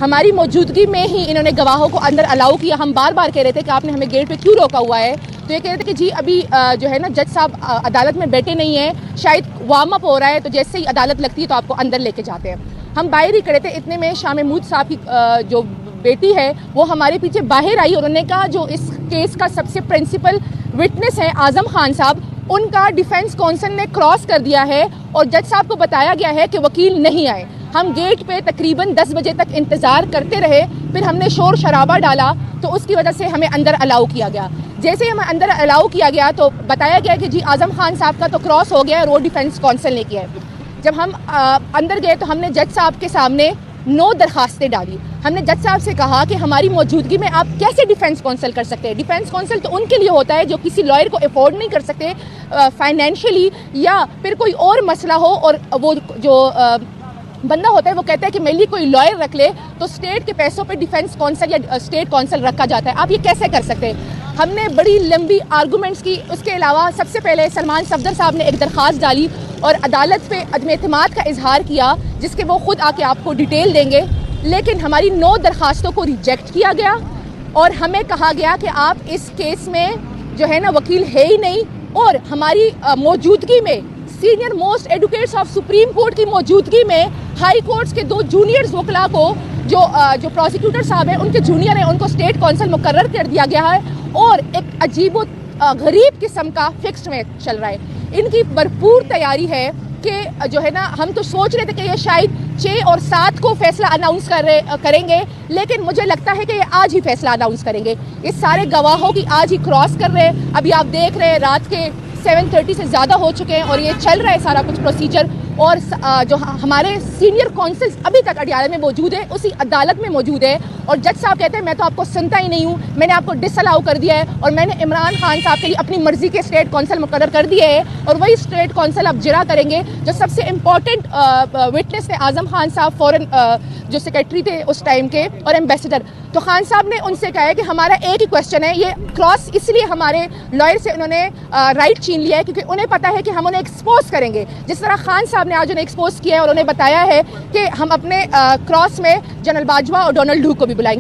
ہماری موجودگی میں ہی انہوں نے گواہوں کو اندر الاؤ کیا. ہم بار بار کہہ رہے تھے کہ آپ نے ہمیں گیٹ پہ کیوں روکا ہوا ہے, تو یہ کہہ رہے تھے کہ جی ابھی جو ہے نا جج صاحب عدالت میں بیٹھے نہیں ہیں, شاید وارم اپ ہو رہا ہے, تو جیسے ہی عدالت لگتی ہے تو آپ کو اندر لے کے جاتے ہیں. ہم باہر ہی کھڑے تھے, اتنے میں شاہ محمود صاحب کی جو بیٹی ہے وہ ہمارے پیچھے باہر آئی, اور انہوں نے کہا جو اس کیس کا سب سے پرنسپل وٹنس ہے اعظم خان صاحب, ان کا ڈیفینس کونسل نے کراس کر دیا ہے اور جج صاحب کو بتایا گیا ہے کہ وکیل نہیں آئے. ہم گیٹ پہ تقریباً 10 بجے تک انتظار کرتے رہے, پھر ہم نے شور شرابہ ڈالا تو اس کی وجہ سے ہمیں اندر الاؤ کیا گیا. جیسے ہی ہمیں اندر الاؤ کیا گیا تو بتایا گیا کہ جی اعظم خان صاحب کا تو کراس ہو گیا ہے, روڈ ڈیفینس کونسل نے کیا ہے. جب ہم اندر گئے تو ہم نے جج صاحب کے سامنے 9 درخواستیں ڈالی. ہم نے جج صاحب سے کہا کہ ہماری موجودگی میں آپ کیسے ڈیفینس کونسل کر سکتے ہیں. ڈیفینس کونسل تو ان کے لیے ہوتا ہے جو کسی لائر کو افورڈ نہیں کر سکتے فائنینشلی, یا پھر کوئی اور مسئلہ ہو اور وہ جو بندہ ہوتا ہے وہ کہتا ہے کہ میرے لیے کوئی لائر رکھ لے, تو اسٹیٹ کے پیسوں پہ ڈیفینس کونسل یا اسٹیٹ کونسل رکھا جاتا ہے. آپ یہ کیسے کر سکتے ہیں. ہم نے بڑی لمبی آرگومنٹس کی. اس کے علاوہ سب سے پہلے سلمان صفدر صاحب نے ایک درخواست ڈالی اور عدالت پہ عدم اعتماد کا اظہار کیا, جس کے وہ خود آ کے آپ کو ڈیٹیل دیں گے. لیکن ہماری 9 درخواستوں کو ریجیکٹ کیا گیا اور ہمیں کہا گیا کہ آپ اس کیس میں جو ہے نا وکیل ہے ہی نہیں, اور ہماری موجودگی میں senior most advocates of supreme court کی موجودگی میں ہائی کورٹس کے 2 جونیئرز وکلا کو جو پروسیکیوٹر صاحب ہیں ان کے جونیئر ہیں, ان کو اسٹیٹ کونسل مقرر کر دیا گیا ہے, اور ایک عجیب و غریب قسم کا فکسڈ میں چل رہا ہے. ان کی بھرپور تیاری ہے کہ جو ہے نا ہم تو سوچ رہے تھے کہ یہ شاید 6 اور 7 کو فیصلہ اناؤنس کریں گے, لیکن مجھے لگتا ہے کہ یہ آج ہی فیصلہ اناؤنس کریں گے. اس سارے گواہوں کی آج ہی کراس کر رہے ہیں. ابھی آپ دیکھ رہے ہیں رات کے 7:30 سے زیادہ ہو چکے ہیں اور یہ چل رہا ہے سارا کچھ پروسیجر. اور جو ہمارے سینئر کونسلز ابھی تک اڈیالہ میں موجود ہے, اسی عدالت میں موجود ہے, اور جج صاحب کہتے ہیں میں تو آپ کو سنتا ہی نہیں ہوں, میں نے آپ کو ڈس الاؤ کر دیا ہے, اور میں نے عمران خان صاحب کے لیے اپنی مرضی کے اسٹیٹ کونسل مقرر کر دیے ہیں, اور وہی اسٹیٹ کونسل اب جرا کریں گے. جو سب سے امپورٹنٹ وٹنس تھے اعظم خان صاحب, فورن جو سیکرٹری تھے اس ٹائم کے, اور ایمبیسڈر, تو خان صاحب نے ان سے کہا ہے کہ ہمارا ایک ہی کویشچن ہے. یہ کراس اس لیے ہمارے لائر سے انہوں نے رائٹ چھین لیا ہے کیونکہ انہیں پتا ہے کہ ہم انہیں ایکسپوز کریں گے, جس طرح خان صاحب نے آج انہیں ایکسپوز کیا ہے, اور انہیں بتایا ہے کہ ہم اپنے کراس میں جنرل باجوہ اور ڈونلڈ ڈوک کو بھی بلائیں گے.